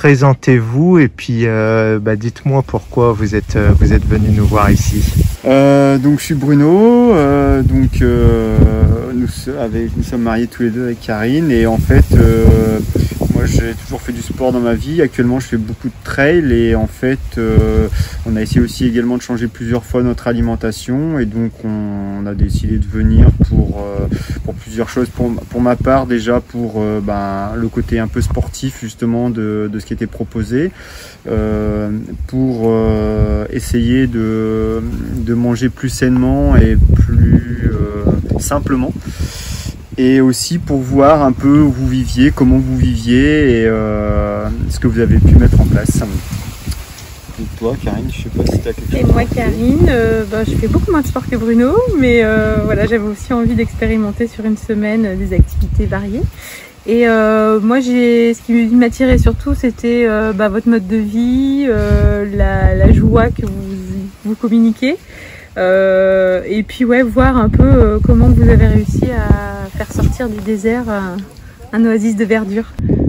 présentez-vous et puis dites-moi pourquoi vous êtes venu nous voir ici. Donc je suis Bruno, nous sommes mariés tous les deux avec Karine et en fait moi j'ai toujours fait du sport dans ma vie. Actuellement je fais beaucoup de trail et en fait on a essayé aussi également de changer plusieurs fois notre alimentation et donc on a décidé de venir pour plusieurs choses. Pour ma part déjà pour le côté un peu sportif justement de ce qui était proposé, pour essayer de manger plus sainement et plus simplement, et aussi pour voir un peu où vous viviez, comment vous viviez et ce que vous avez pu mettre en place. Et toi Karine, je sais pas si tu as quelque chose. Et moi Karine, je fais beaucoup moins de sport que Bruno, mais voilà, j'avais aussi envie d'expérimenter sur une semaine des activités variées. Et moi, ce qui m'attirait surtout, c'était votre mode de vie, la joie que vous communiquez, et puis voir un peu comment vous avez réussi à faire sortir du désert un oasis de verdure.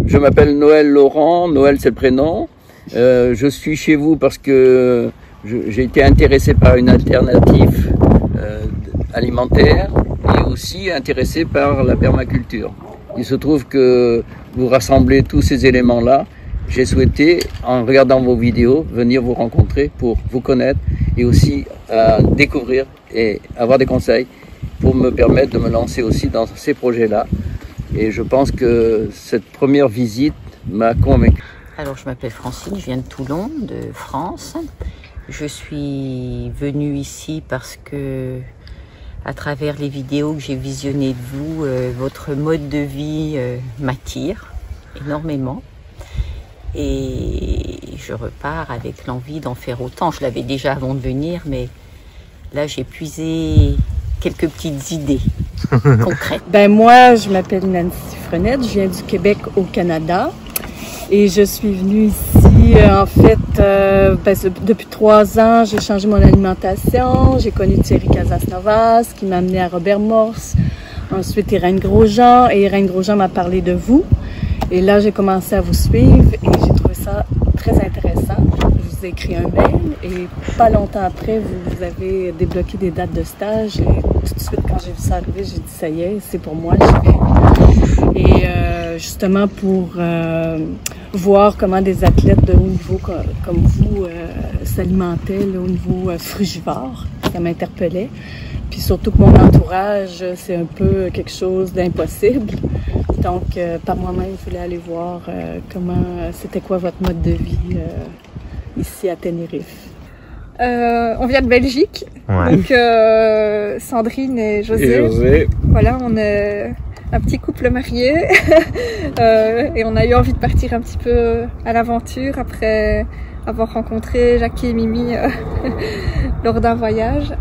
Je m'appelle Noël Laurent, Noël c'est le prénom. Je suis chez vous parce que j'ai été intéressé par une alternative alimentaire et aussi intéressé par la permaculture. Il se trouve que vous rassemblez tous ces éléments-là. J'ai souhaité, en regardant vos vidéos, venir vous rencontrer pour vous connaître et aussi découvrir et avoir des conseils pour me permettre de me lancer aussi dans ces projets-là. Et je pense que cette première visite m'a convaincu. Alors, je m'appelle Francine, je viens de Toulon, de France. Je suis venue ici parce que, à travers les vidéos que j'ai visionnées de vous, votre mode de vie m'attire énormément. Et je repars avec l'envie d'en faire autant. Je l'avais déjà avant de venir, mais là j'ai puisé quelques petites idées concrètes. Moi, je m'appelle Nancy Frenette, je viens du Québec au Canada. Et je suis venue ici, en fait, depuis 3 ans, j'ai changé mon alimentation. J'ai connu Thierry Casasnovas, qui m'a amené à Robert Morse. Ensuite, Irène Grosjean. Et Irène Grosjean m'a parlé de vous. Et là, j'ai commencé à vous suivre et j'ai trouvé ça très intéressant. Je vous ai écrit un mail et pas longtemps après, vous avez débloqué des dates de stage. Et tout de suite, quand j'ai vu ça arriver, j'ai dit, ça y est, c'est pour moi, je vais. Et justement pour voir comment des athlètes de haut niveau comme vous s'alimentaient au niveau frugivore, ça m'interpellait. Puis surtout que mon entourage, c'est un peu quelque chose d'impossible. Donc, par moi-même, je voulais aller voir c'était quoi votre mode de vie ici à Tenerife. On vient de Belgique, Ouais. donc Sandrine et José. Voilà, on est un petit couple marié et on a eu envie de partir un petit peu à l'aventure après avoir rencontré Jackie et Mimi lors d'un voyage.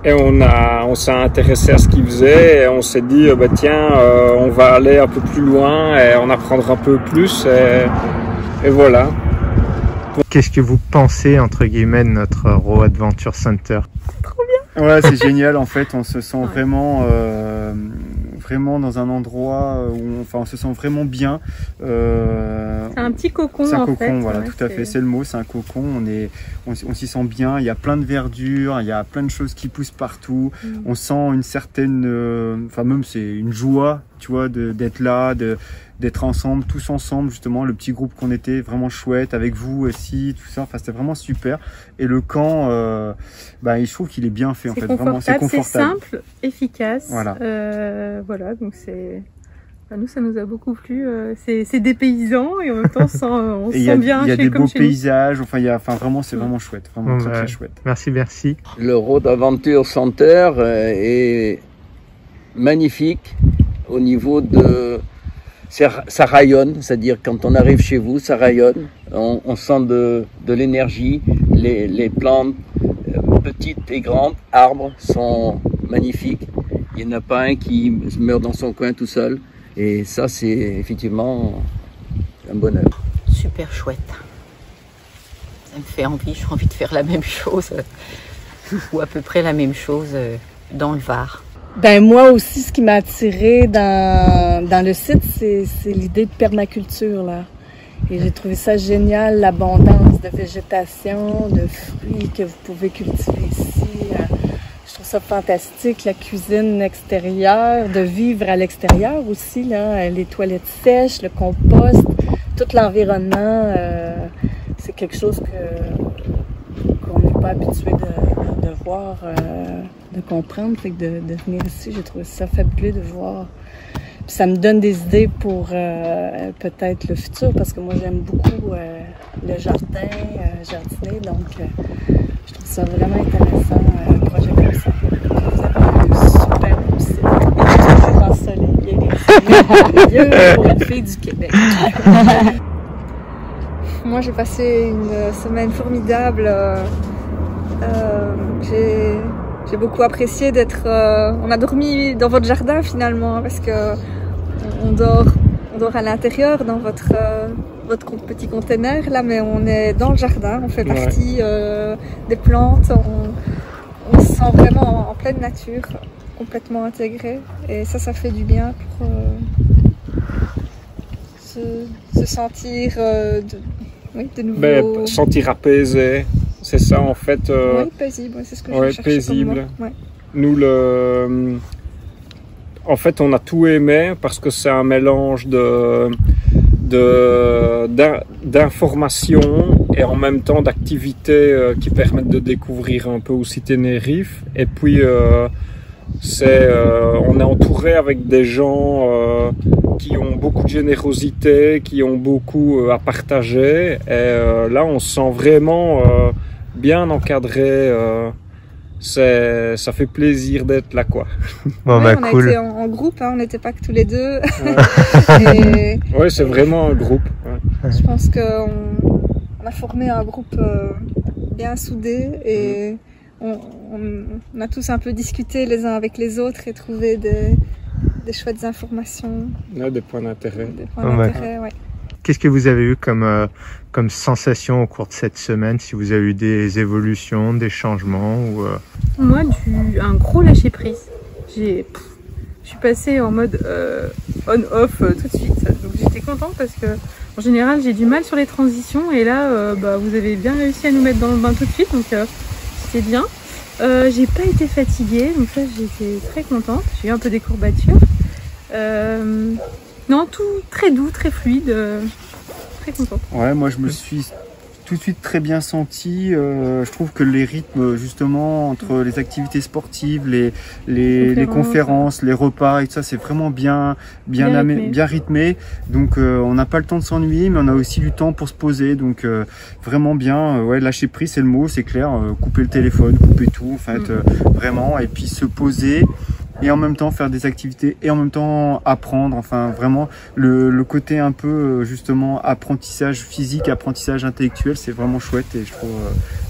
Et on s'est intéressé à ce qu'ils faisaient et on s'est dit on va aller un peu plus loin et en apprendre un peu plus et voilà. Qu'est-ce que vous pensez entre guillemets de notre Raw Adventure Center? Trop bien. Ouais, c'est génial en fait, on se sent vraiment dans un endroit où on se sent vraiment bien. C'est un petit cocon. C'est un cocon, fait. voilà, Ouais, tout à fait, c'est le mot, c'est un cocon. On s'y sent bien, il y a plein de verdure, il y a plein de choses qui poussent partout. On sent une certaine, même c'est une joie, tu vois, d'être là, d'être ensemble, tous ensemble justement, le petit groupe qu'on était, vraiment chouette, avec vous aussi, tout ça, c'était vraiment super. Et le camp, je trouve qu'il est bien fait en fait, vraiment, c'est confortable. C'est simple, efficace. Voilà. Voilà, donc nous ça nous a beaucoup plu. C'est dépaysant et en même temps on se sent bien. Il y a des beaux chez nous. paysages. Vraiment, c'est vraiment chouette, vraiment très chouette. Merci. Le Road Adventure Center est magnifique au niveau de... Ça rayonne, c'est-à-dire quand on arrive chez vous, ça rayonne. On sent de l'énergie. Les plantes, petites et grandes, arbres sont magnifiques. Il n'y en a pas un qui meurt dans son coin tout seul. Et ça, c'est effectivement un bonheur. Super chouette. Ça me fait envie, j'ai envie de faire la même chose, ou à peu près la même chose dans le Var. Moi aussi, ce qui m'a attiré dans le site, c'est l'idée de permaculture, là. Et j'ai trouvé ça génial, l'abondance de végétation, de fruits que vous pouvez cultiver ici. Je trouve ça fantastique, la cuisine extérieure, de vivre à l'extérieur aussi, là, les toilettes sèches, le compost, tout l'environnement. C'est quelque chose qu'on n'est pas habitué de voir, de comprendre. Fait que de venir ici, j'ai trouvé ça fabuleux de voir. Puis ça me donne des idées pour peut-être le futur, parce que moi j'aime beaucoup le jardin, jardiner, donc je trouve ça vraiment intéressant, un projet comme ça. Vous avez un super beau site, toujours ensoleillé, merveilleux pour une fille du Québec. Moi j'ai passé une semaine formidable, j'ai beaucoup apprécié d'être... on a dormi dans votre jardin finalement, parce que on dort à l'intérieur dans votre petit container là, mais on est dans le jardin, on fait partie des plantes, on se sent vraiment en pleine nature, complètement intégré, et ça fait du bien pour se sentir de nouveau... sentir apaisé. C'est ça en fait. Oui, paisible, c'est ce que je cherchais paisible. comme mot. Ouais. Nous, en fait, on a tout aimé parce que c'est un mélange d'informations et en même temps d'activités qui permettent de découvrir un peu aussi Tenerife. Et puis, on est entouré avec des gens qui ont beaucoup de générosité, qui ont beaucoup à partager. Et là, on se sent vraiment bien encadré. Ça fait plaisir d'être là, quoi. Bon, ouais, bah, on cool. a été en groupe, hein, on n'était pas que tous les deux. Ouais, c'est vraiment un groupe. Ouais. Je pense qu'on a formé un groupe bien soudé, et on a tous un peu discuté les uns avec les autres et trouvé des chouettes informations. Ouais, des points d'intérêt. Des points d'intérêt, ouais. Qu'est-ce que vous avez eu comme sensation au cours de cette semaine, si vous avez eu des évolutions, des changements ou Moi, un gros lâcher prise. Je suis passée en mode on-off tout de suite. Donc j'étais contente parce que en général j'ai du mal sur les transitions, et là vous avez bien réussi à nous mettre dans le bain tout de suite, donc c'était bien. J'ai pas été fatiguée, donc ça j'étais très contente. J'ai eu un peu des courbatures. Non, tout très doux, très fluide, très contente. Ouais, moi je me suis tout de suite très bien senti. Je trouve que les rythmes justement entre les activités sportives, les conférences, les repas et tout ça, c'est vraiment bien rythmé. Donc on n'a pas le temps de s'ennuyer, mais on a aussi du temps pour se poser. Donc vraiment bien. Ouais, lâcher prise, c'est le mot, c'est clair. Couper le téléphone, couper tout, en fait, vraiment, et puis se poser. Et en même temps faire des activités, et en même temps apprendre, enfin vraiment le côté un peu justement apprentissage physique, apprentissage intellectuel, c'est vraiment chouette, et je trouve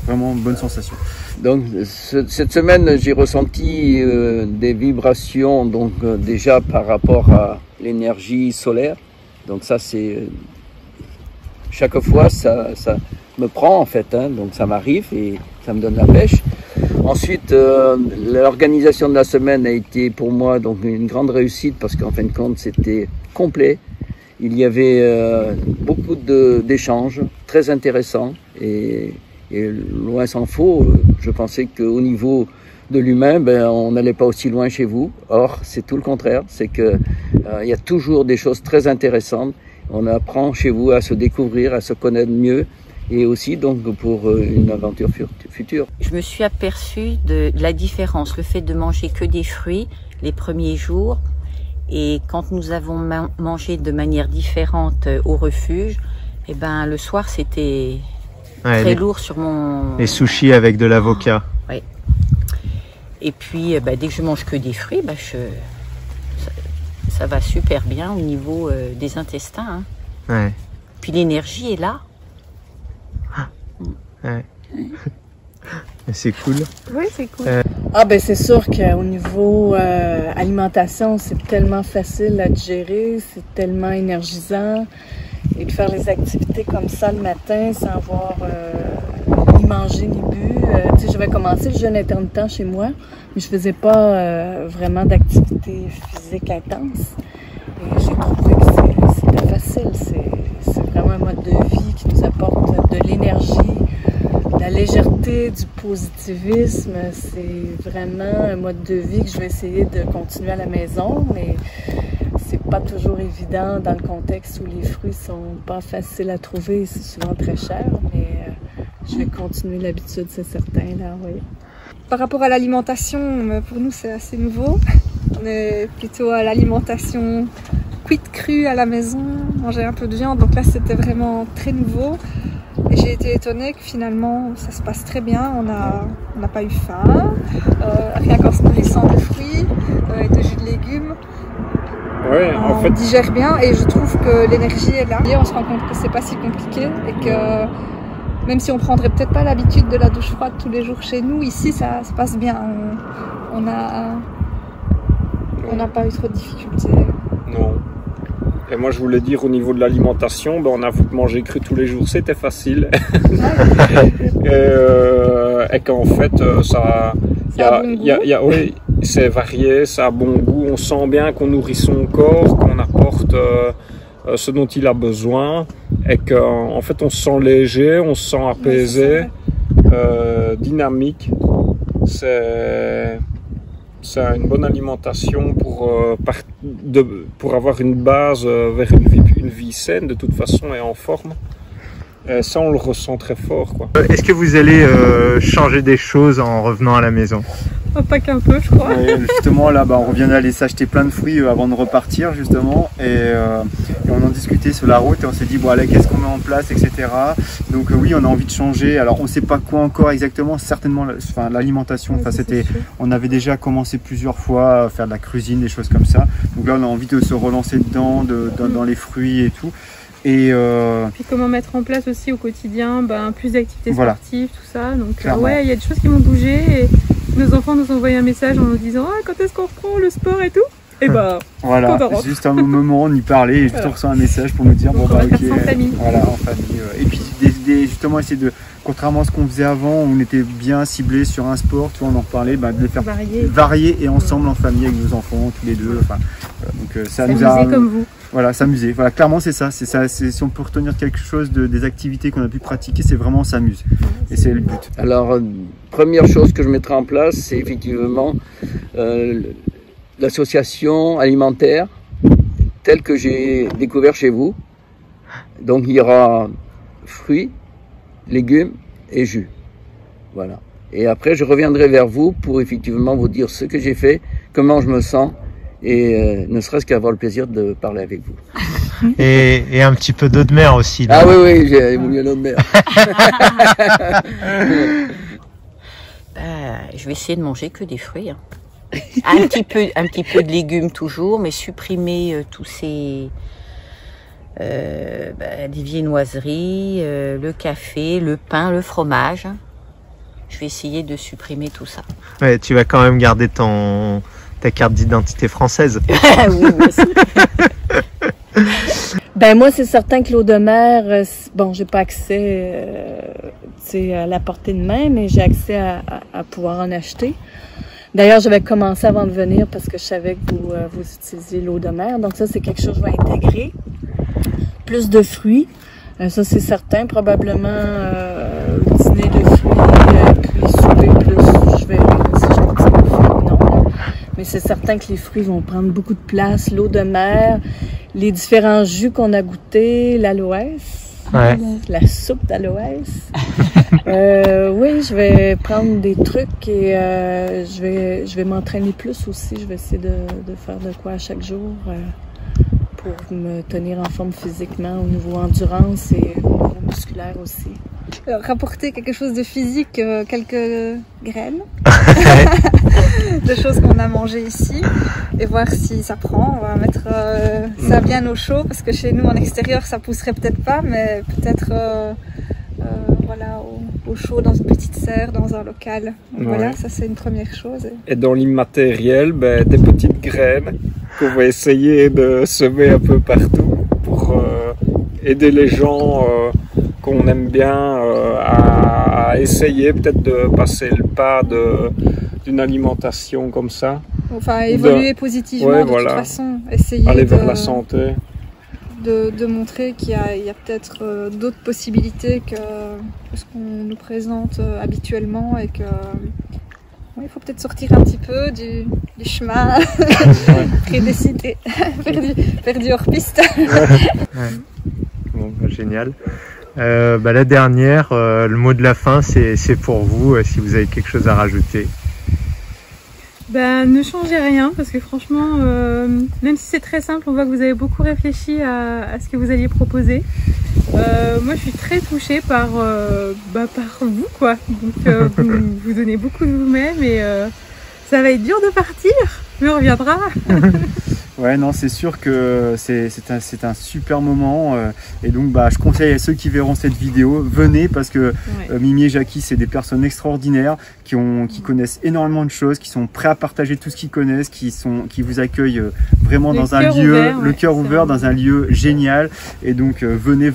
vraiment une bonne sensation. Donc cette semaine j'ai ressenti des vibrations, donc déjà par rapport à l'énergie solaire, donc ça c'est chaque fois ça me prend en fait, hein, donc ça m'arrive et ça me donne la pêche. Ensuite, l'organisation de la semaine a été pour moi donc une grande réussite, parce qu'en fin de compte c'était complet. Il y avait beaucoup d'échanges très intéressants, et loin s'en faut. Je pensais qu'au niveau de l'humain, on n'allait pas aussi loin chez vous. Or, c'est tout le contraire. C'est que il y a toujours des choses très intéressantes. On apprend chez vous à se découvrir, à se connaître mieux. Et aussi donc pour une aventure future. Je me suis aperçue de la différence, le fait de manger que des fruits les premiers jours, et quand nous avons mangé de manière différente au refuge, et ben le soir c'était très lourd sur mon... Les sushis avec de l'avocat. Oui. Et puis dès que je mange que des fruits, ça va super bien au niveau des intestins. Hein. Ouais. Puis l'énergie est là. Ouais. C'est cool. Oui, c'est cool. C'est sûr qu'au niveau alimentation, c'est tellement facile à digérer, c'est tellement énergisant. Et de faire les activités comme ça le matin sans avoir ni mangé ni bu. J'avais commencé le jeûne intermittent chez moi, mais je faisais pas vraiment d'activité physique intense. Et j'ai trouvé que c'était facile. C'est vraiment un mode de vie qui nous apporte de l'énergie, de la légèreté, du positivisme. C'est vraiment un mode de vie que je vais essayer de continuer à la maison, mais c'est pas toujours évident dans le contexte où les fruits sont pas faciles à trouver et c'est souvent très cher, mais je vais continuer l'habitude, c'est certain, là, oui. Par rapport à l'alimentation, pour nous c'est assez nouveau. On est plutôt à l'alimentation cuite crue à la maison, manger un peu de viande, donc là c'était vraiment très nouveau. Et j'ai été étonnée que finalement ça se passe très bien, on n'a pas eu faim, rien qu'en se nourrissant de fruits et de jus de légumes. Ouais, en fait, on digère bien et je trouve que l'énergie est là. Et on se rend compte que c'est pas si compliqué et que même si on prendrait peut-être pas l'habitude de la douche froide tous les jours chez nous, ici ça se passe bien. On n'a pas eu trop de difficultés. non. Et moi je voulais dire au niveau de l'alimentation, ben, on a vu que manger cru tous les jours c'était facile. Et qu'en fait oui, c'est varié, ça a bon goût, on sent bien qu'on nourrit son corps, qu'on apporte ce dont il a besoin et qu'en fait on se sent léger, on se sent apaisé, dynamique. C'est une bonne alimentation pour avoir une base vers une vie saine de toute façon et en forme. Et ça on le ressent très fort, quoi. Est-ce que vous allez changer des choses en revenant à la maison? Oh, pas qu'un peu, je crois. Ouais, justement là on revient d'aller s'acheter plein de fruits avant de repartir justement et on en discutait sur la route et on s'est dit bon allez, qu'est-ce qu'on met en place, etc. Donc oui, on a envie de changer, alors on sait pas quoi encore exactement, certainement l'alimentation, on avait déjà commencé plusieurs fois à faire de la cuisine, des choses comme ça, donc là on a envie de se relancer dedans, dans les fruits et tout. Et puis comment mettre en place aussi au quotidien plus d'activités sportives, tout ça. Donc ouais, il y a des choses qui m'ont bougé et nos enfants nous ont envoyé un message en nous disant quand est-ce qu'on reprend le sport et tout. Et voilà, juste un moment on y parlait et juste on reçoit un message pour nous dire donc on va faire ça en famille. Voilà, en famille. Et puis justement essayer de, contrairement à ce qu'on faisait avant, on était bien ciblé sur un sport, tu vois, on en parlait, de les faire varier et ensemble en famille avec nos enfants, tous les deux. Donc ça nous a comme vous. Voilà, s'amuser. Voilà, clairement c'est ça. Si on peut retenir quelque chose des activités qu'on a pu pratiquer, c'est vraiment on s'amuse. Et c'est le but. Alors, première chose que je mettrai en place, c'est effectivement l'association alimentaire telle que j'ai découvert chez vous. Donc il y aura fruits, légumes et jus. Voilà. Et après je reviendrai vers vous pour effectivement vous dire ce que j'ai fait, comment je me sens et ne serait-ce qu'avoir le plaisir de parler avec vous. Et un petit peu d'eau de mer aussi. Là. Ah oui, j'ai voulu l'eau de mer. Je vais essayer de manger que des fruits. Hein. Un petit peu de légumes toujours, mais supprimer tous ces les viennoiseries, le café, le pain, le fromage. Je vais essayer de supprimer tout ça. Ouais, tu vas quand même garder ta carte d'identité française. Oui, merci. Moi, c'est certain que l'eau de mer, j'ai pas accès à la portée de main, mais j'ai accès à pouvoir en acheter. D'ailleurs, j'avais commencé avant de venir parce que je savais que vous utilisiez l'eau de mer. Donc ça, c'est quelque chose que je vais intégrer. Plus de fruits. Ça, c'est certain. Probablement dîner de fruits, puis souper plus. Je vais si j'ai un petit peu de fruits, non. Mais c'est certain que les fruits vont prendre beaucoup de place. L'eau de mer, les différents jus qu'on a goûtés, l'aloès. Ouais. La soupe d'aloès. Oui, je vais prendre des trucs et je vais m'entraîner plus aussi. Je vais essayer de faire de quoi à chaque jour pour me tenir en forme physiquement au niveau endurance et au niveau musculaire aussi. Rapporter quelque chose de physique, quelques graines, de choses qu'on a mangées ici et voir si ça prend. On va mettre ça bien au chaud parce que chez nous en extérieur ça pousserait peut-être pas, mais peut-être au chaud dans une petite serre, dans un local. Donc voilà, ça c'est une première chose. Et dans l'immatériel, des petites graines qu'on va essayer de semer un peu partout pour aider les gens qu'on aime bien à essayer peut-être de passer le pas d'une alimentation comme ça. Enfin, évoluer positivement de toute façon, essayer aller vers la santé. de montrer qu'il y a peut-être d'autres possibilités que ce qu'on nous présente habituellement et que il faut peut-être sortir un petit peu du chemin prédécidé, perdu hors piste. Ouais. Bon, génial. La dernière, le mot de la fin, c'est pour vous, si vous avez quelque chose à rajouter. Ne changez rien parce que franchement, même si c'est très simple, on voit que vous avez beaucoup réfléchi à ce que vous alliez proposer. Moi, je suis très touchée par vous, quoi. Donc, vous donnez beaucoup de vous-même et ça va être dur de partir, mais on reviendra. Ouais, non, c'est sûr que c'est un super moment et donc je conseille à ceux qui verront cette vidéo, venez parce que Mimi et Jackie, c'est des personnes extraordinaires qui connaissent énormément de choses, qui sont prêts à partager tout ce qu'ils connaissent, qui vous accueillent vraiment dans un lieu, le cœur ouvert, dans un lieu génial. Et donc venez,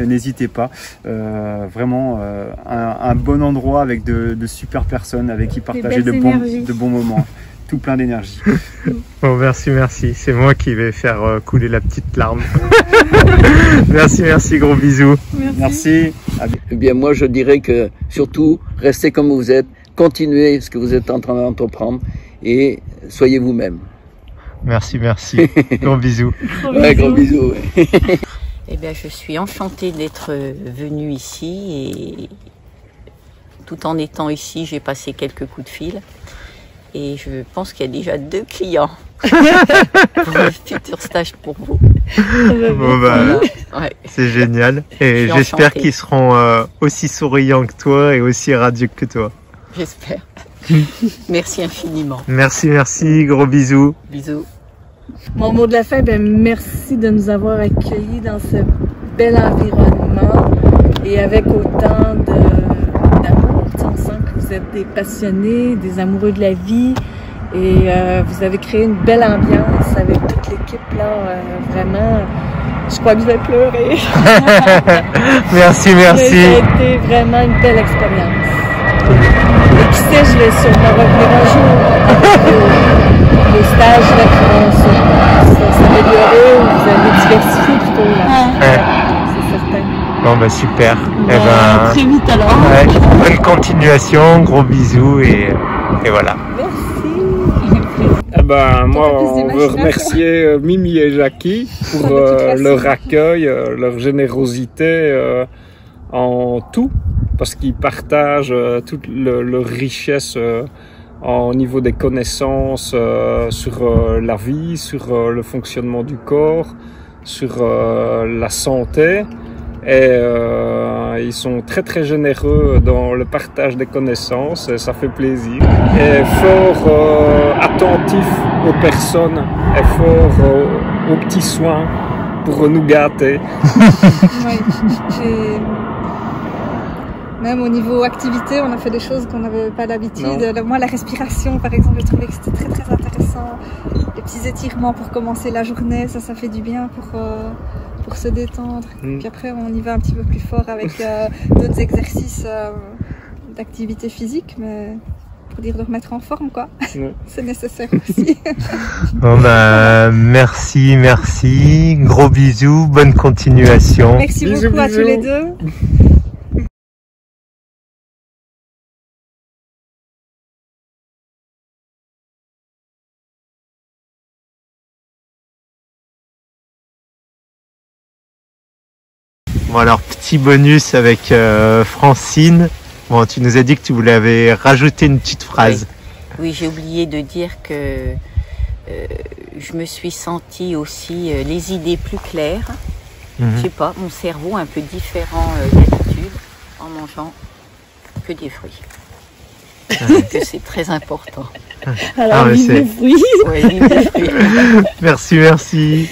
n'hésitez pas. Vraiment un bon endroit avec de super personnes avec qui partager de bons moments. Tout plein d'énergie. Bon, merci. C'est moi qui vais faire couler la petite larme. Merci, gros bisous. Merci. Eh bien, moi, je dirais que surtout, restez comme vous êtes, continuez ce que vous êtes en train d'entreprendre et soyez vous-même. Merci. Gros bisous. Gros bisous. Eh bien, je suis enchantée d'être venue ici et tout en étant ici, j'ai passé quelques coups de fil. Et je pense qu'il y a déjà 2 clients pour un futur stage pour vous. Bon, voilà. C'est génial. Et j'espère qu'ils seront aussi souriants que toi et aussi radieux que toi. J'espère. Merci infiniment. Merci. Gros bisous. Bisous. Mon mot de la fin, merci de nous avoir accueillis dans ce bel environnement et avec autant d'amour. On sent que vous êtes des passionnés, des amoureux de la vie et vous avez créé une belle ambiance avec toute l'équipe là. Vraiment, je crois que je vais pleurer. Merci. Ça a été vraiment une belle expérience. Et qui sait, je vais sûrement revenir un jour avec les stages là, qui vont s'améliorer ou vous allez diversifier plutôt là. C'est certain. Bon, super. Très vite alors. Bonne continuation, gros bisous et voilà. Merci. Moi, on veut remercier Mimi et Jackie pour leur accueil, leur générosité en tout, parce qu'ils partagent toute leur richesse au niveau des connaissances sur la vie, sur le fonctionnement du corps, sur la santé. Et ils sont très généreux dans le partage des connaissances et ça fait plaisir. Et fort attentifs aux personnes et fort aux petits soins pour nous gâter. Même au niveau activité, on a fait des choses qu'on n'avait pas l'habitude. Moi, la respiration, par exemple, je trouvais que c'était très intéressant. Les petits étirements pour commencer la journée, ça fait du bien pour se détendre. Puis après, on y va un petit peu plus fort avec d'autres exercices d'activité physique, mais pour dire de remettre en forme, quoi. C'est nécessaire aussi. Bon, merci. Gros bisous, bonne continuation. Merci beaucoup à tous les deux. Bon, alors petit bonus avec Francine. Bon, tu nous as dit que tu voulais rajouter une petite phrase. Oui, j'ai oublié de dire que je me suis sentie aussi les idées plus claires. Je sais pas, mon cerveau un peu différent d'habitude en mangeant que des fruits. Que c'est très important. Alors, vive les fruits. Ouais, vive les fruits. Merci.